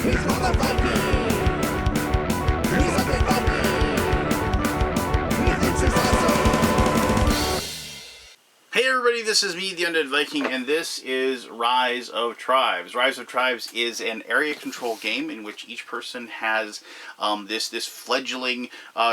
Hey everybody, this is me, the Undead Viking, and this is Rise of Tribes. Rise of Tribes is an area control game in which each person has this fledgling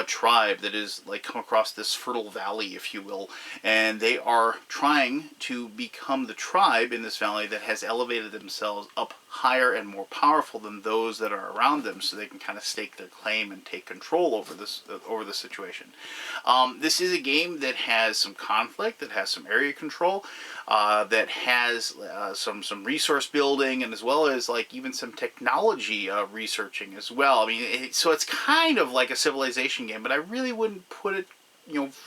tribe that is like come across this fertile valley, if you will, and they are trying to become the tribe in this valley that has elevated themselves up higher and more powerful than those that are around them, so they can kind of stake their claim and take control over the situation. This is a game that has some conflict, that has some area control, that has some resource building, and as well as like even some technology researching as well. I mean, so it's kind of like a civilization game, but I really wouldn't put it,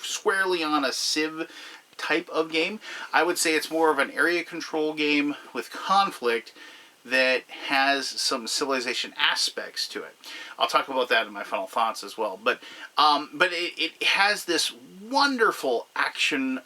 squarely on a Civ type of game. I would say it's more of an area control game with conflict that has some civilization aspects to it. I'll talk about that in my final thoughts as well. But it has this wonderful action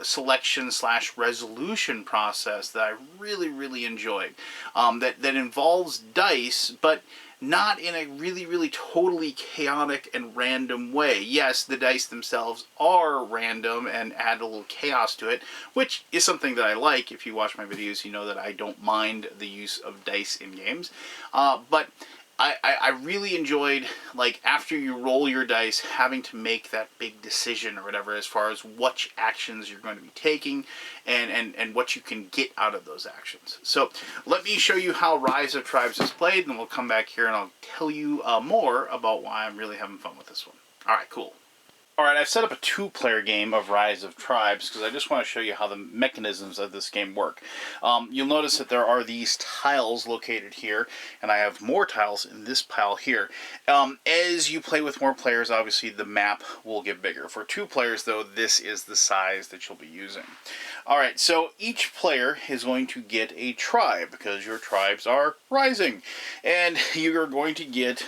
selection / resolution process that I really enjoyed. That involves dice, but not in a really totally chaotic and random way. Yes, the dice themselves are random and add a little chaos to it, which is something that I like. If you watch my videos, you know that I don't mind the use of dice in games. But I really enjoyed, like, after you roll your dice, having to make that big decision or whatever as far as what actions you're going to be taking and what you can get out of those actions. So let me show you how Rise of Tribes is played, and then we'll come back here and I'll tell you more about why I'm really having fun with this one. Alright, cool. Alright, I've set up a two-player game of Rise of Tribes because I just want to show you how the mechanisms of this game work. You'll notice that there are these tiles located here, and I have more tiles in this pile here. As you play with more players, obviously the map will get bigger. For two players, though, this is the size that you'll be using. Alright, so each player is going to get a tribe because your tribes are rising. And you're going to get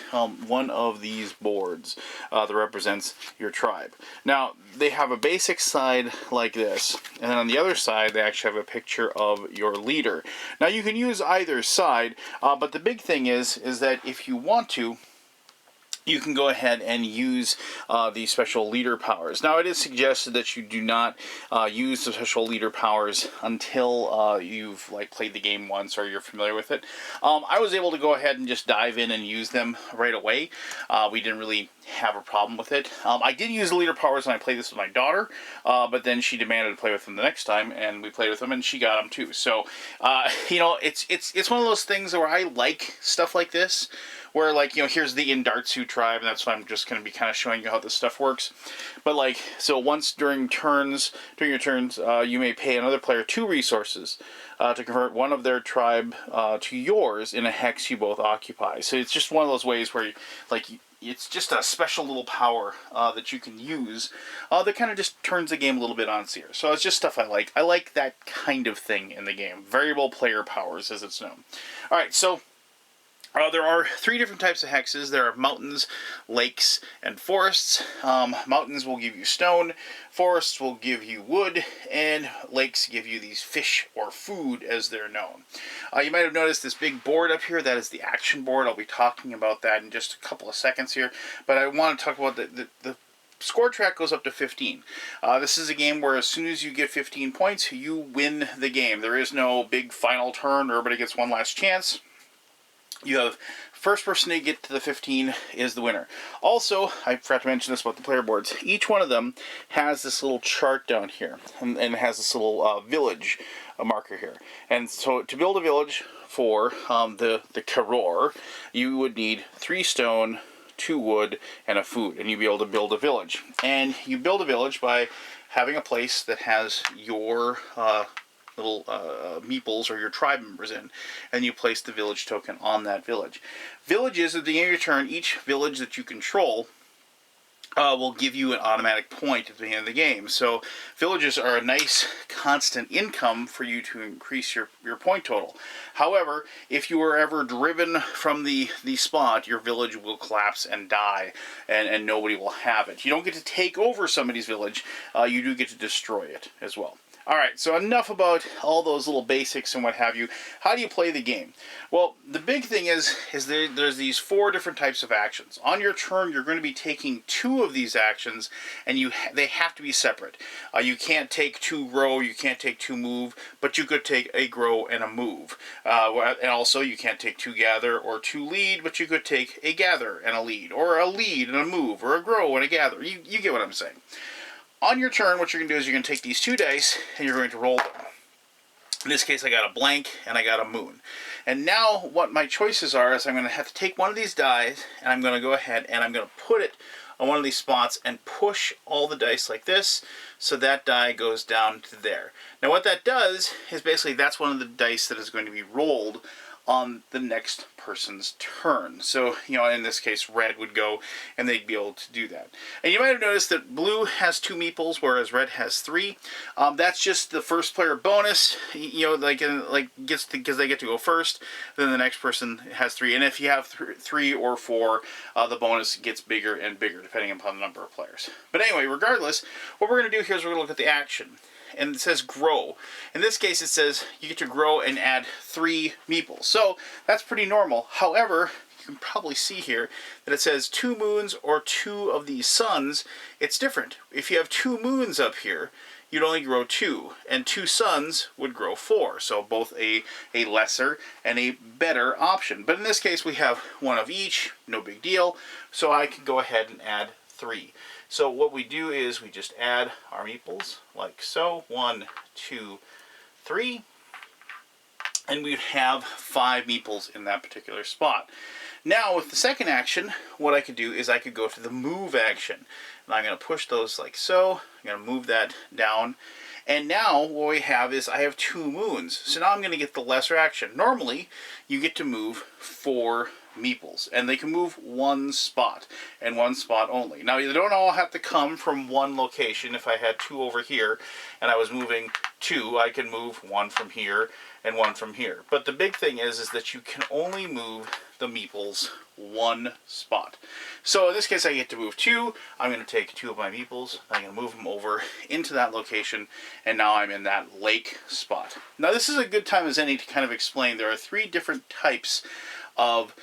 one of these boards that represents your tribe. Now, they have a basic side like this, and then on the other side they actually have a picture of your leader. Now, you can use either side, but the big thing is that if you want to, you can go ahead and use the special leader powers. Now, it is suggested that you do not use the special leader powers until you've played the game once or you're familiar with it. I was able to go ahead and just dive in and use them right away. We didn't really have a problem with it. I did use the leader powers when I played this with my daughter, but then she demanded to play with them the next time, and we played with them, and she got them too. So, it's one of those things where I like stuff like this, where here's the Indartsu tribe, and that's why I'm just going to be kind of showing you how this stuff works. But so once during your turns, you may pay another player 2 resources to convert one of their tribe to yours in a hex you both occupy. So it's just one of those ways where it's just a special little power that you can use that kind of just turns the game a little bit on its ear. So it's just stuff I like. I like that kind of thing in the game. Variable player powers, as it's known. Alright, so there are 3 different types of hexes. There are mountains, lakes, and forests. Mountains will give you stone, forests will give you wood, and lakes give you these fish or food as they're known. You might have noticed this big board up here. That is the action board. I'll be talking about that in just a couple of seconds here. But I want to talk about the score track goes up to 15. This is a game where as soon as you get 15 points, you win the game. There is no big final turn or everybody gets one last chance. You have first person to get to the 15 is the winner. Also, I forgot to mention this about the player boards. Each one of them has this little chart down here, and it has this little village marker here. And so to build a village for the Karor, you would need 3 stone, 2 wood, and a food, and you'd be able to build a village. And you build a village by having a place that has your little meeples or your tribe members in, and you place the village token on that village. Villages, at the end of your turn, each village that you control will give you an automatic point at the end of the game. So villages are a nice constant income for you to increase your point total. However, if you are ever driven from the spot, your village will collapse and die, and nobody will have it. You don't get to take over somebody's village, you do get to destroy it as well. All right, so enough about all those little basics and what have you. How do you play the game? Well, the big thing is there's these 4 different types of actions. On your turn, you're going to be taking 2 of these actions, and they have to be separate. You can't take 2 grow, you can't take 2 move, but you could take a grow and a move. And also, you can't take 2 gather or 2 lead, but you could take a gather and a lead, or a lead and a move, or a grow and a gather. You get what I'm saying. On your turn, what you're going to do is you're going to take these 2 dice and you're going to roll them. In this case, I got a blank and I got a moon. And now what my choices are is I'm going to have to take one of these dice and I'm going to go ahead and I'm going to put it on one of these spots and push all the dice like this, so that die goes down to there. Now what that does is basically that's one of the dice that is going to be rolled on the next person's turn. So, in this case, red would go, and they'd be able to do that. And you might have noticed that blue has 2 meeples, whereas red has 3. That's just the first player bonus, because they get to go first. Then the next person has 3, and if you have 3 or 4, the bonus gets bigger and bigger, depending upon the number of players. But anyway, regardless, what we're going to do here is we're going to look at the action. And it says grow. In this case, it says you get to grow and add 3 meeples. So that's pretty normal. However, you can probably see here that it says 2 moons or 2 of these suns. It's different. If you have 2 moons up here, you'd only grow 2, and 2 suns would grow 4. So both a lesser and a better option. But in this case, we have 1 of each. No big deal. So I can go ahead and add 3. So what we do is we just add our meeples like so. 1, 2, 3. And we'd have 5 meeples in that particular spot. Now with the second action, what I could do is I could go to the move action. And I'm going to push those like so. I'm going to move that down. And now what we have is I have 2 moons. So now I'm going to get the lesser action. Normally, you get to move 4 meeples, and they can move 1 spot and 1 spot only. Now they don't all have to come from one location. If I had 2 over here and I was moving 2, I can move 1 from here and 1 from here. But the big thing is that you can only move the meeples 1 spot. So in this case I get to move 2. I'm going to take 2 of my meeples, I'm going to move them over into that location, and now I'm in that lake spot. Now this is a good time as any to kind of explain there are 3 different types of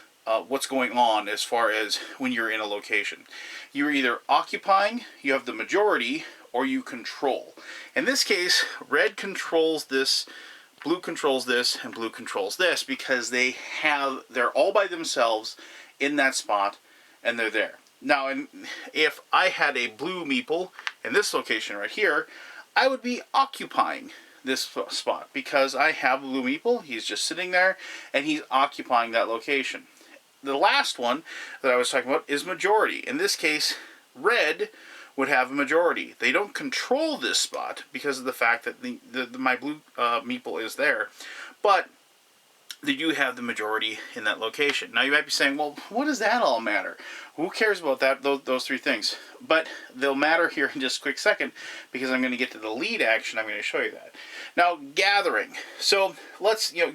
what's going on as far as when you're in a location. You're either occupying, you have the majority, or you control. In this case, red controls this, blue controls this, and blue controls this because they're all by themselves in that spot and they're there. Now, if I had a blue meeple in this location right here, I would be occupying this spot because I have a blue meeple. He's just sitting there and he's occupying that location. The last one that I was talking about is majority. In this case, red would have a majority. They don't control this spot because of the fact that my blue meeple is there, but they do have the majority in that location. Now you might be saying, well, what does that all matter? Who cares about that? Those 3 things. But they'll matter here in just a quick second because I'm going to get to the lead action. I'm going to show you that. Now, gathering. So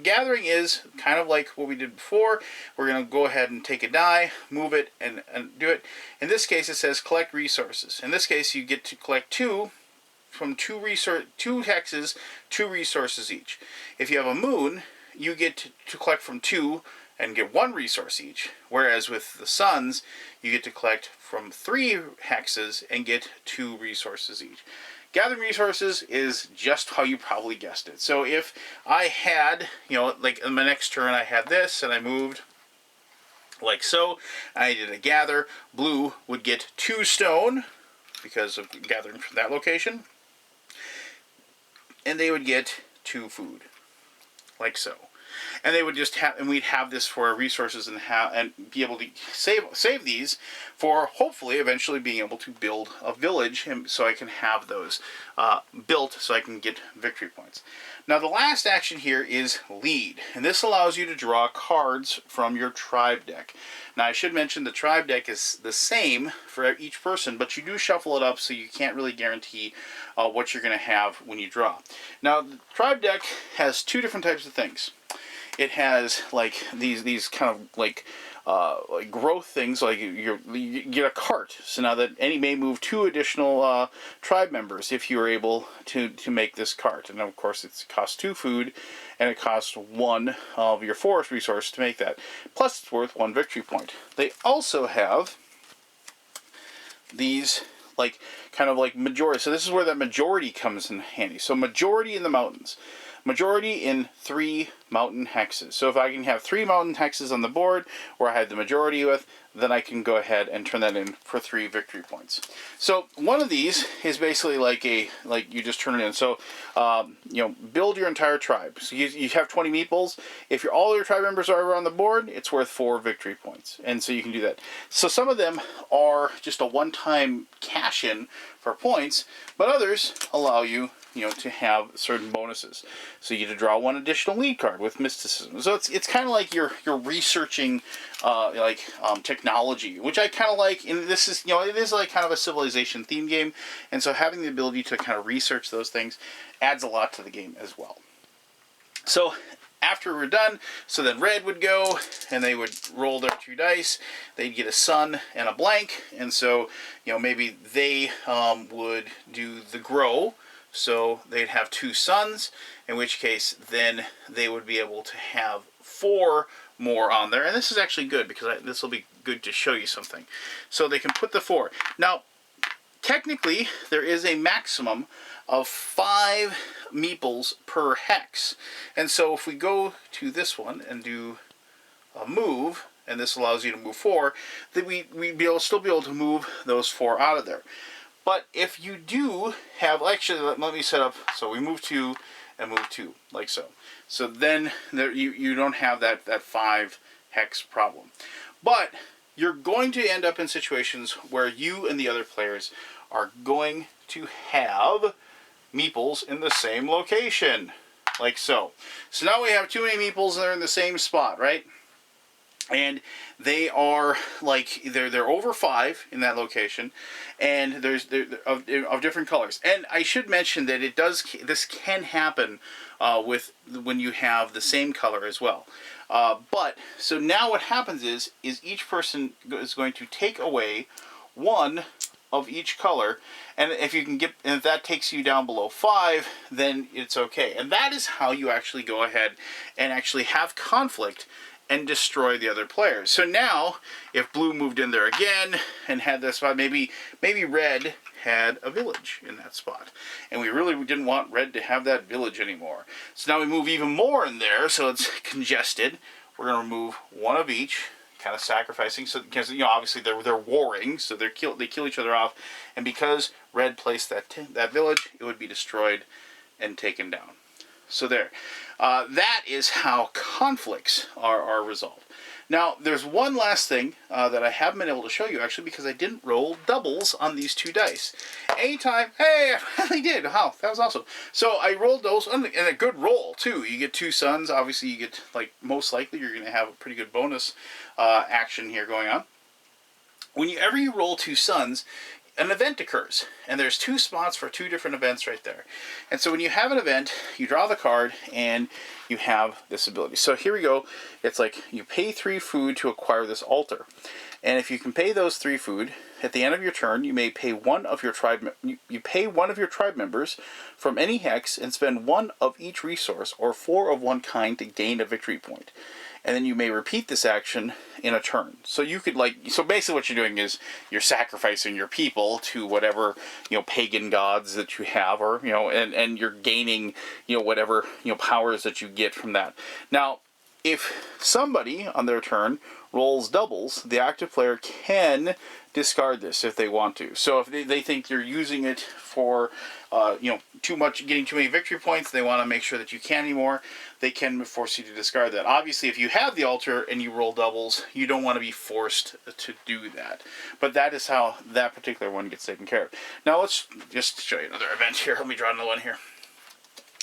gathering is kind of like what we did before. We're going to go ahead and take a die, move it, and do it. In this case, it says collect resources. In this case, you get to collect 2 from 2 hexes, 2 resources each. If you have a moon, you get to collect from 2 and get 1 resource each. Whereas with the suns, you get to collect from 3 hexes and get 2 resources each. Gathering resources is just how you probably guessed it. So if I had, like in my next turn I had this and I moved like so, I did a gather, blue would get 2 stone because of gathering from that location, and they would get 2 food, like so. And they would just have, and we'd have this for our resources and be able to save these for hopefully eventually being able to build a village, and so I can have those built so I can get victory points. Now the last action here is lead, and this allows you to draw cards from your tribe deck. Now I should mention the tribe deck is the same for each person, but you do shuffle it up so you can't really guarantee what you're going to have when you draw. Now the tribe deck has 2 different types of things. It has like these kind of like like growth things, like you get a cart. So now that any may move 2 additional tribe members if you are able to make this cart. And of course it costs 2 food, and it costs 1 of your forest resource to make that. Plus it's worth 1 victory point. They also have these like kind of like majority. So this is where that majority comes in handy. So majority in the mountains. Majority in 3 mountain hexes. So if I can have 3 mountain hexes on the board where I had the majority with, then I can go ahead and turn that in for 3 victory points. So one of these is basically like you just turn it in. So you know, build your entire tribe. So you have 20 meeples. If all your tribe members are on the board, it's worth 4 victory points, and so you can do that. So some of them are just a one-time cash in for points, but others allow you, you know, to have certain bonuses. So you get to draw 1 additional lead card with mysticism. So it's kind of like you're researching technology, which I kind of like. And this is, you know, it is like kind of a civilization theme game, and so having the ability to kind of research those things adds a lot to the game as well. So after we're done, so then red would go, and they would roll their 2 dice. They'd get a sun and a blank, and so, you know, maybe they would do the grow. So they'd have 2 suns, in which case then they would be able to have 4 more on there. And this is actually good because this will be good to show you something. So they can put the 4. Now, technically, there is a maximum of 5 meeples per hex. And so if we go to this one and do a move, and this allows you to move 4, then we'd still be able to move those 4 out of there. But if you do have, actually, let me set up, so we move 2 and move 2, like so. So then you don't have that 5 hex problem. But you're going to end up in situations where you and the other players are going to have meeples in the same location, like so. So now we have too many meeples and they're in the same spot, right? And they are like they're over 5 in that location, and they're of different colors. And I should mention that this can happen with when you have the same color as well. But so now what happens is each person is going to take away 1 of each color, and if you can and if that takes you down below 5, then it's okay. And that is how you actually go ahead and actually have conflict and destroy the other players. So now, if blue moved in there again and had that spot, maybe red had a village in that spot, and we really didn't want red to have that village anymore. So now we move even more in there, so it's congested. We're going to remove 1 of each, kind of sacrificing, so because, you know, obviously they're warring, so they kill each other off, and because red placed that village, it would be destroyed and taken down. So there. That is how conflicts are resolved. Now, there's one last thing that I haven't been able to show you, actually, because I didn't roll doubles on these 2 dice. Anytime, hey, I finally did. Wow, that was awesome. So I rolled those, and a good roll, too. You get 2 suns. Obviously, you get, like, most likely you're going to have a pretty good bonus action here going on. Whenever you roll 2 suns, an event occurs, and there's 2 spots for 2 different events right there. And so when you have an event, you draw the card and you have this ability. So here we go. It's like you pay 3 food to acquire this altar, and if you can pay those 3 food at the end of your turn, you may pay 1 of your tribe. You pay 1 of your tribe members from any hex and spend 1 of each resource or 4 of one kind to gain a victory point. And then you may repeat this action in a turn. So you could so basically what you're doing is you're sacrificing your people to whatever, you know, pagan gods that you have, or, you know, and you're gaining, you know, whatever, you know, powers that you get from that. Now, if somebody on their turn rolls doubles, the active player can discard this if they want to. So if they think you're using it for, you know, getting too many victory points, they want to make sure that you can't anymore, they can force you to discard that. Obviously, if you have the altar and you roll doubles, you don't want to be forced to do that. But that is how that particular one gets taken care of. Now let's just show you another event here. Let me draw another one here.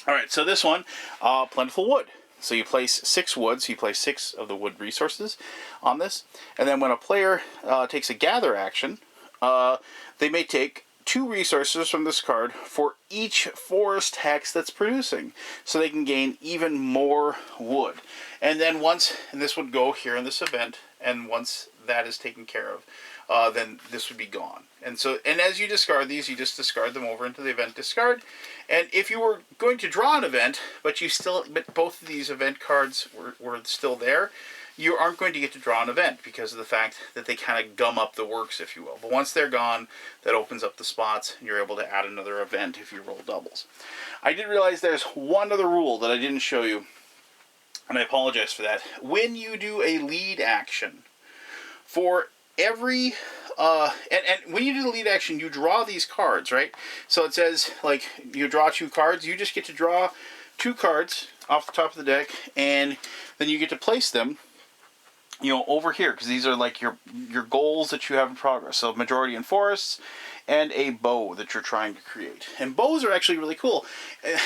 Alright, so this one, Plentiful Wood. So you place 6 woods, you place 6 of the wood resources on this, and then when a player takes a gather action, they may take 2 resources from this card for each forest hex that's producing, so they can gain even more wood. And then and this would go here in this event, and once that is taken care of, then this would be gone. And as you discard these, you just discard them over into the event discard. And if you were going to draw an event, but both of these event cards were still there, you aren't going to get to draw an event because of the fact that they kind of gum up the works, if you will. But once they're gone, that opens up the spots, and you're able to add another event if you roll doubles. I did realize there's one other rule that I didn't show you, and I apologize for that. When you do a lead action, for every and when you do the lead action, you draw these cards, right? So it says, like, you draw 2 cards. You just get to draw 2 cards off the top of the deck, and then you get to place them, over here, because these are like your goals that you have in progress. So majority in forests, and a bow that you're trying to create. And bows are actually really cool.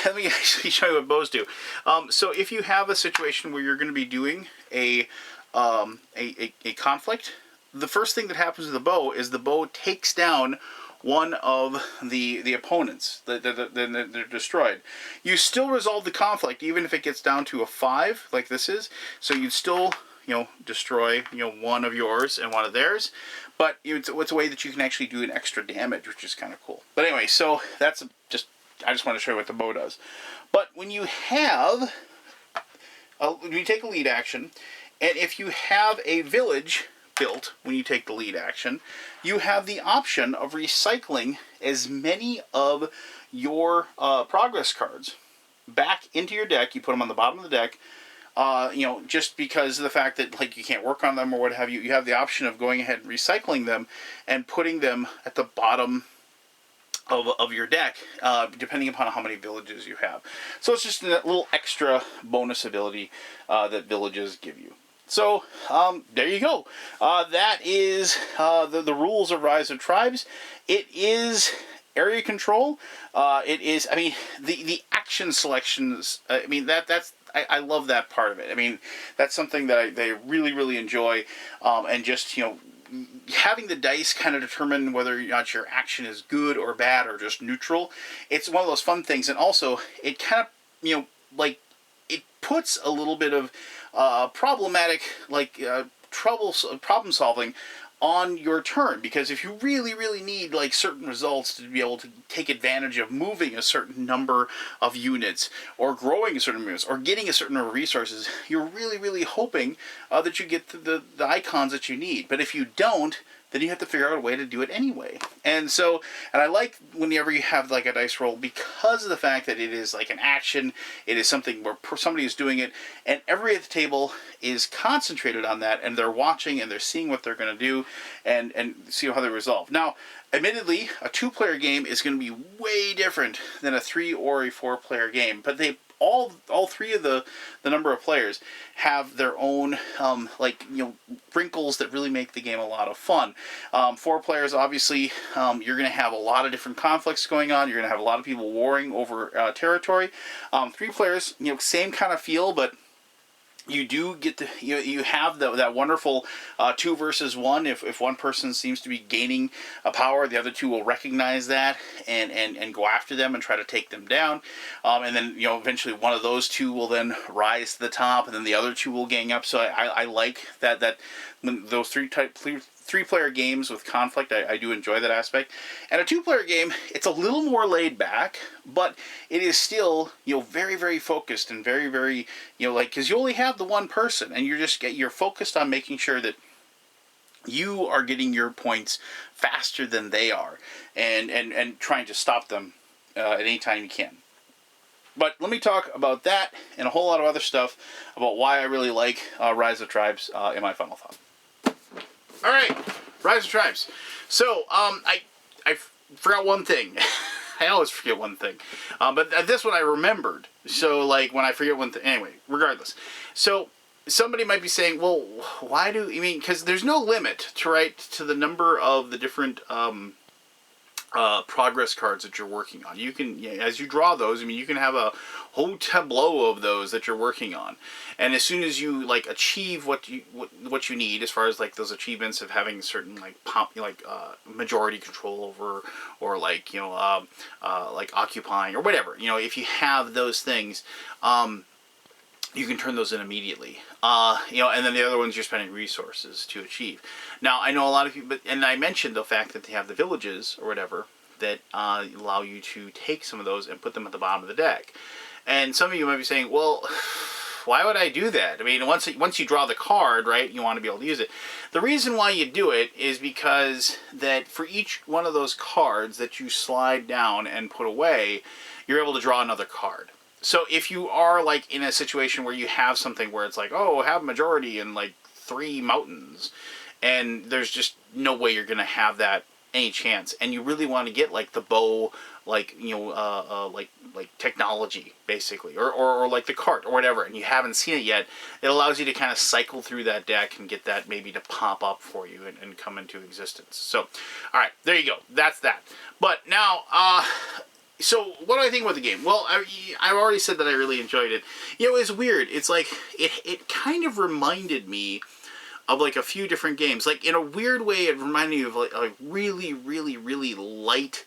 Let me actually show you what bows do. So if you have a situation where you're going to be doing a conflict, the first thing that happens with the bow is the bow takes down one of the opponents. They're destroyed. You still resolve the conflict even if it gets down to a 5, like this is. So you'd still destroy one of yours and one of theirs, but it's a way that you can actually do an extra damage, which is kind of cool. But anyway, so I just want to show you what the bow does. But when you have when you take a lead action, and if you have a village built when you take the lead action, you have the option of recycling as many of your progress cards back into your deck. You put them on the bottom of the deck. Just because of the fact that, like, you can't work on them or what have you, you have the option of going ahead and recycling them and putting them at the bottom of your deck, depending upon how many villages you have. So it's just a little extra bonus ability that villages give you. So, there you go. That is the rules of Rise of Tribes. It is area control. It is, the action selections, I love that part of it. That's something that they really, really enjoy. And just, having the dice kind of determine whether or not your action is good or bad or just neutral. It's one of those fun things. And also, it kind of, it puts a little bit of problematic, problem solving on your turn, because if you really, really need certain results to be able to take advantage of moving a certain number of units or growing a certain units or getting a certain number of resources, you're really, really hoping that you get the icons that you need. But if you don't, then you have to figure out a way to do it anyway. And I like whenever you have a dice roll, because of the fact that it is an action, it is something where somebody is doing it, and everybody at the table is concentrated on that, and they're watching and they're seeing what they're going to do and see how they resolve. Now, admittedly, a 2-player game is going to be way different than a 3 or a 4-player game, but they all 3 of the number of players have their own wrinkles that really make the game a lot of fun. 4 players, obviously, you're going to have a lot of different conflicts going on. You're going to have a lot of people warring over territory. 3 players, same kind of feel, but you do get to, you have that wonderful 2 versus 1. If one person seems to be gaining a power, the other 2 will recognize that and go after them and try to take them down. And then, eventually one of those 2 will then rise to the top, and then the other 2 will gang up. So I like that when those 3-player games with conflict, I do enjoy that aspect. And a 2-player game, it's a little more laid back, but it is still, very, very focused and very, very, because you only have the one person, and you're focused on making sure that you are getting your points faster than they are, and trying to stop them at any time you can. But let me talk about that and a whole lot of other stuff about why I really like Rise of Tribes in my final thought. All right, Rise of Tribes. So, I forgot one thing. I always forget one thing. But this one I remembered. So, when I forget one thing. Anyway, regardless. So, somebody might be saying, well, why because there's no limit to the number of the different progress cards that you're working on. You can, as you draw those, I mean, you can have a whole tableau of those that you're working on, and as soon as you like achieve what you need, as far as like those achievements of having certain like majority control over, or like like occupying or whatever, if you have those things, you can turn those in immediately. And then the other ones you're spending resources to achieve. Now, I know a lot of people, and I mentioned the fact that they have the villages or whatever that allow you to take some of those and put them at the bottom of the deck. And some of you might be saying, well, why would I do that? I mean, once you draw the card, right, you want to be able to use it. The reason why you do it is because that for each one of those cards that you slide down and put away, you're able to draw another card. So if you are like in a situation where you have something where it's like, oh, have majority in like 3 mountains, and there's just no way you're gonna have that any chance, and you really want to get like the bow, like like technology basically, or like the cart or whatever, and you haven't seen it yet, it allows you to kind of cycle through that deck and get that maybe to pop up for you and come into existence. So, all right, there you go. That's that. But now, so what do I think about the game? Well, I've already said that I really enjoyed it. It was weird. It's like, it kind of reminded me of like a few different games. Like in a weird way, it reminded me of like a really, really, really light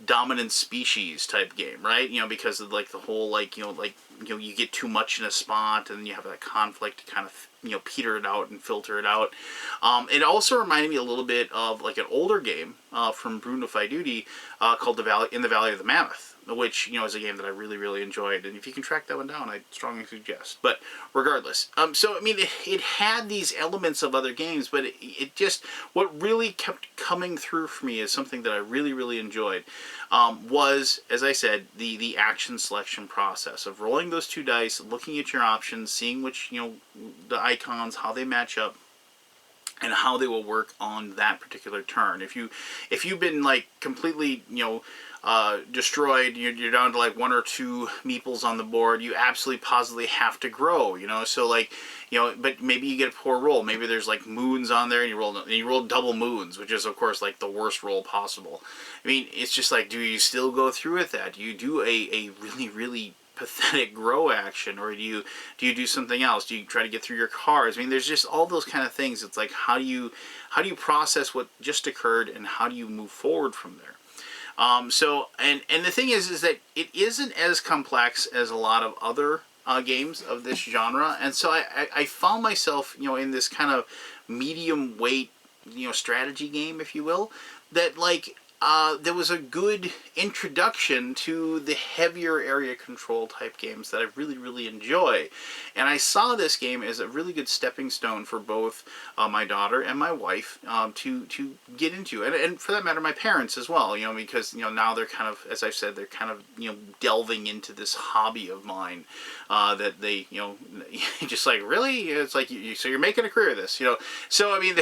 dominant species type game, right? Because of like the whole like, you get too much in a spot and you have that conflict to kind of, peter it out and filter it out. It also reminded me a little bit of like an older game from Bruno Faiduti called In the Valley of the Mammoth, which, is a game that I really, really enjoyed. And if you can track that one down, I strongly suggest. But regardless, so, I mean, it had these elements of other games, but it just, what really kept coming through for me as something that I really, really enjoyed was, as I said, the action selection process of rolling those 2 dice, looking at your options, seeing which, the icons, how they match up, and how they will work on that particular turn. If you've been like completely, destroyed, you're down to like 1 or 2 meeples on the board, you absolutely positively have to grow, so like, but maybe you get a poor roll, maybe there's like moons on there and you roll double moons, which is of course like the worst roll possible. I mean, it's just like, do you still go through with that? Do you do a really, really pathetic grow action, or do you do something else? Do you try to get through your cards? I mean, there's just all those kind of things. It's like, how do you process what just occurred, and how do you move forward from there? So, and the thing is that it isn't as complex as a lot of other games of this genre, and so I found myself, in this kind of medium weight, strategy game, if you will, that like, there was a good introduction to the heavier area control type games that I really, really enjoy. And I saw this game as a really good stepping stone for both my daughter and my wife to get into. And for that matter, my parents as well, because, now they're kind of, as I've said, they're kind of, delving into this hobby of mine that they, just like, really? It's like, so you're making a career of this, So, I mean,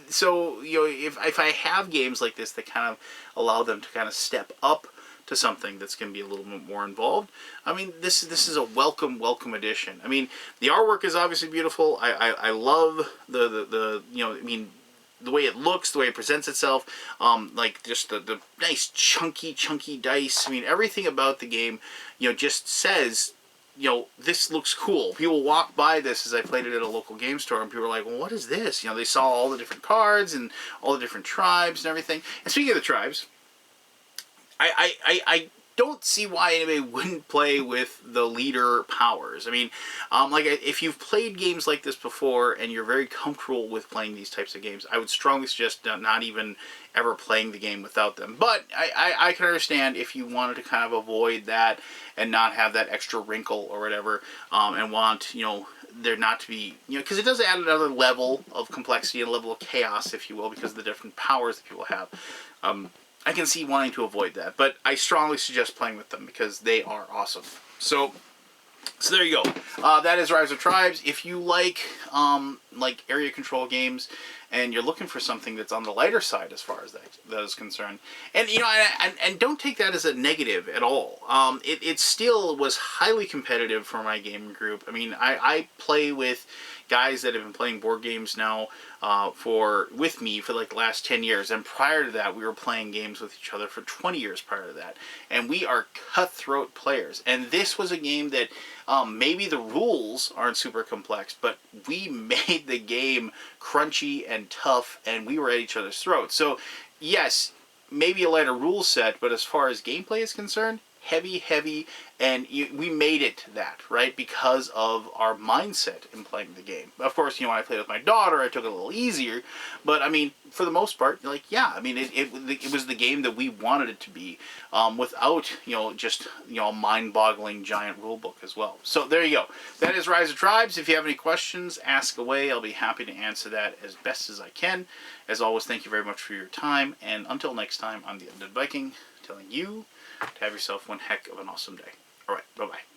so, if I have games like this that kind of allow them to kind of step up to something that's going to be a little bit more involved, I mean, this is a welcome addition. I mean, the artwork is obviously beautiful. I love the I mean, the way it looks, the way it presents itself, like just the nice chunky dice. I mean, everything about the game, just says, this looks cool. People walk by this as I played it at a local game store, and people were like, well, what is this? They saw all the different cards and all the different tribes and everything. And speaking of the tribes, I don't see why anybody wouldn't play with the leader powers. I mean, like, if you've played games like this before and you're very comfortable with playing these types of games, I would strongly suggest not even ever playing the game without them. But I can understand if you wanted to kind of avoid that and not have that extra wrinkle or whatever, and want, there not to be, because it does add another level of complexity and a level of chaos, if you will, because of the different powers that people have. I can see wanting to avoid that, but I strongly suggest playing with them because they are awesome. So there you go. That is Rise of Tribes. If you like like area control games, and you're looking for something that's on the lighter side as far as that is concerned. And and don't take that as a negative at all. It still was highly competitive for my gaming group. I mean, I play with guys that have been playing board games now with me for like the last 10 years, and prior to that we were playing games with each other for 20 years prior to that, and we are cutthroat players. And this was a game that maybe the rules aren't super complex, but we made the game crunchy and tough, and we were at each other's throats. So yes, maybe a lighter rule set, but as far as gameplay is concerned, heavy, and we made it that, right, because of our mindset in playing the game. Of course, when I played with my daughter, I took it a little easier, but I mean, for the most part, like, yeah, I mean, it was the game that we wanted it to be, without, just, a mind-boggling giant rule book as well. So there you go. That is Rise of Tribes. If you have any questions, ask away. I'll be happy to answer that as best as I can. As always, thank you very much for your time, and until next time, I'm the Undead Viking, telling you to have yourself one heck of an awesome day. All right, bye-bye.